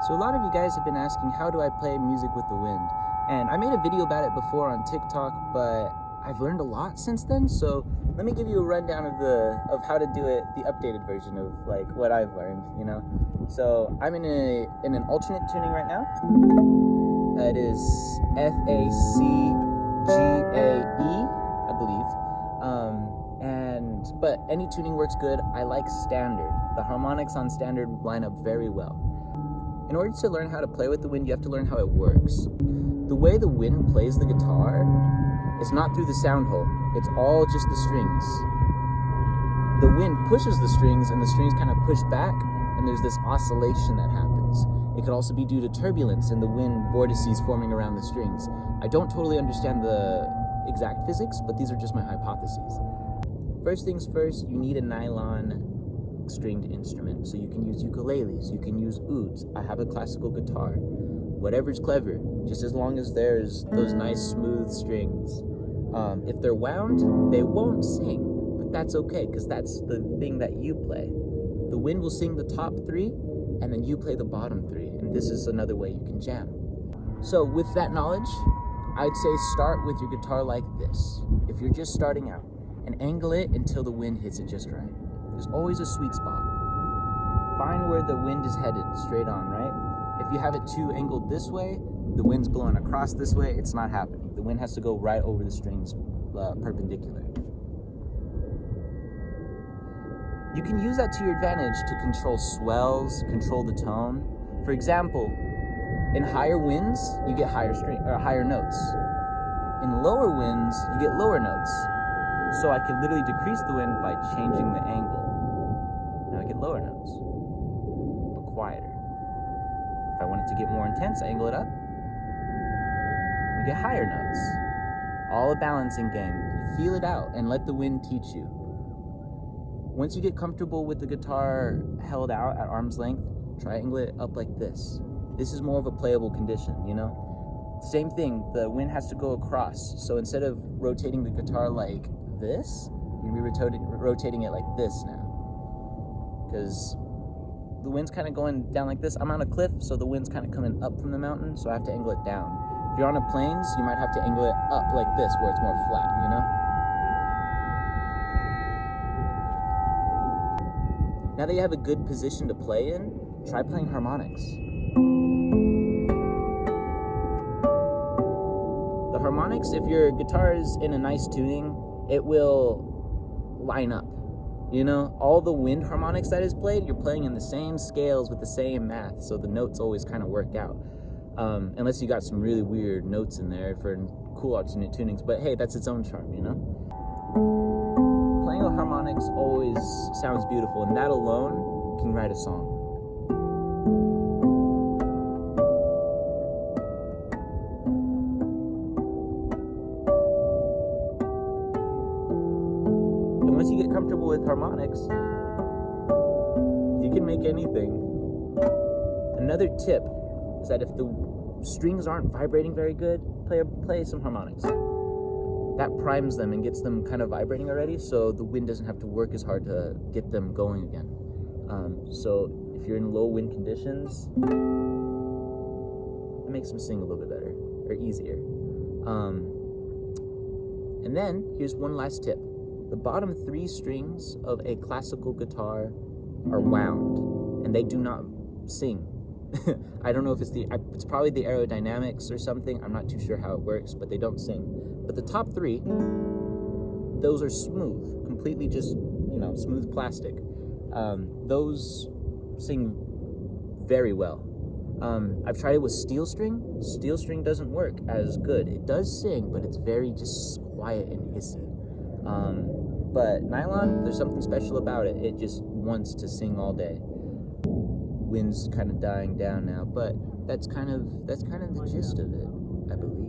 So a lot of you guys have been asking, how do I play music with the wind? And I made a video about it before on TikTok, but I've learned a lot since then. So let me give you a rundown of how to do it, the updated version of like what I've learned, you know? So I'm in an alternate tuning right now. It is FACGAE, I believe. But any tuning works good. I like standard. The harmonics on standard line up very well. In order to learn how to play with the wind, you have to learn how it works. The way the wind plays the guitar is not through the sound hole. It's all just the strings. The wind pushes the strings and the strings kind of push back, and there's this oscillation that happens. It could also be due to turbulence and the wind vortices forming around the strings. I don't totally understand the exact physics, but these are just my hypotheses. First things first, you need a nylon stringed instrument. So you can use ukuleles, you can use ouds. I have a classical guitar. Whatever's clever, just as long as there's those nice smooth strings. If they're wound, they won't sing, but that's okay, because that's the thing that you play. The wind will sing the top three, and then you play the bottom three, and this is another way you can jam. So with that knowledge, I'd say start with your guitar like this. If you're just starting out, and angle it until the wind hits it just right. There's always a sweet spot. Find where the wind is headed, straight on, right? If you have it too angled this way, the wind's blowing across this way, it's not happening. The wind has to go right over the strings, perpendicular. You can use that to your advantage to control swells, control the tone. For example, in higher winds, you get higher notes. In lower winds, you get lower notes. So I can literally decrease the wind by changing the angle. Now I get lower notes, but quieter. If I want it to get more intense, I angle it up. We get higher notes. All a balancing game. You feel it out and let the wind teach you. Once you get comfortable with the guitar held out at arm's length, try angle it up like this. This is more of a playable condition, you know? Same thing, the wind has to go across. So instead of rotating the guitar like this, you're gonna be rotating it like this now. Because the wind's kind of going down like this. I'm on a cliff, so the wind's kind of coming up from the mountain, so I have to angle it down. If you're on a plains, you might have to angle it up like this, where it's more flat, you know? Now that you have a good position to play in, try playing harmonics. The harmonics, if your guitar is in a nice tuning, it will line up. You know, all the wind harmonics that is played, you're playing in the same scales with the same math, so the notes always kind of work out. Unless you got some really weird notes in there for cool alternate tunings, but hey, that's its own charm, you know? Playing with harmonics always sounds beautiful, and that alone can write a song. Once you get comfortable with harmonics, you can make anything. Another tip is that if the strings aren't vibrating very good, play some harmonics. That primes them and gets them kind of vibrating already, so the wind doesn't have to work as hard to get them going again. So if you're in low wind conditions, it makes them sing a little bit better, or easier. And then, here's one last tip. The bottom three strings of a classical guitar are wound, and they do not sing. I don't know if it's probably the aerodynamics or something. I'm not too sure how it works, but they don't sing. But the top three, those are smooth, completely just, you know, smooth plastic. Those sing very well. I've tried it with steel string. Steel string doesn't work as good. It does sing, but it's very just quiet and hissy. But nylon, there's something special about it. It just wants to sing all day. Wind's kind of dying down now, but that's kind of the gist of it, I believe.